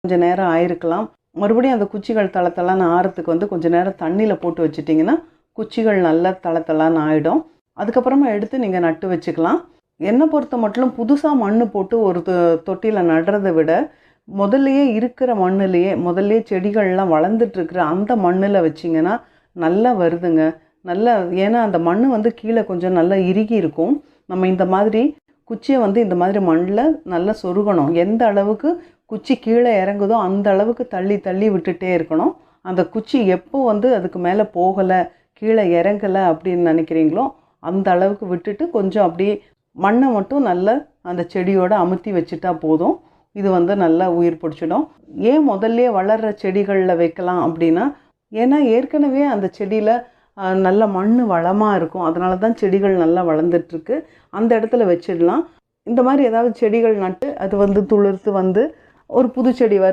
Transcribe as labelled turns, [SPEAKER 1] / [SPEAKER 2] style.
[SPEAKER 1] கொஞ்சம் நேரம் ஆயிருக்கலாம். மறுபடியும் அந்த குச்சிகள் தளத்தளான்னு ஆறத்துக்கு வந்து கொஞ்சம் நேரம் தண்ணியில் போட்டு வச்சிட்டிங்கன்னா குச்சிகள் நல்லா தளத்தளான்னு ஆகிடும். அதுக்கப்புறமா எடுத்து நீங்கள் நட்டு வச்சுக்கலாம். என்னை பொறுத்த மட்டும் புதுசாக மண் போட்டு ஒரு தொட்டியில் நடுறதை விட முதல்லையே இருக்கிற மண்ணுலேயே முதல்லையே செடிகள்லாம் வளர்ந்துட்டுருக்குற அந்த மண்ணில் வச்சிங்கன்னா நல்லா வருதுங்க. நல்லா, ஏன்னா அந்த மண் வந்து கீழே கொஞ்சம் நல்லா இறுகி இருக்கும். நம்ம இந்த மாதிரி குச்சியை வந்து இந்த மாதிரி மண்ணில் நல்லா சொருகணும். எந்த அளவுக்கு குச்சி கீழே இறங்குதோ அந்த அளவுக்கு தள்ளி தள்ளி விட்டுட்டே இருக்கணும். அந்த குச்சி எப்போ வந்து அதுக்கு மேலே போகலை, கீழே இறங்கலை அப்படின்னு நினைக்கிறீங்களோ அந்த அளவுக்கு விட்டுட்டு கொஞ்சம் அப்படியே மண்ணை மட்டும் நல்லா அந்த செடியோடு அமுத்தி வச்சுட்டா போதும். இது வந்து நல்லா உயிர் பிடிச்சிடும். ஏன் முதல்ல வளர்கிற செடிகளில் வைக்கலாம் அப்படின்னா, ஏன்னா ஏற்கனவே அந்த செடியில் நல்ல மண் வளமாக இருக்கும். அதனால தான் செடிகள் நல்லா வளர்ந்துட்டுருக்கு. அந்த இடத்துல வச்சிடலாம். இந்த மாதிரி ஏதாவது செடிகள் நட்டு அது வந்து துளிர்த்து வந்து ஒரு புது செடி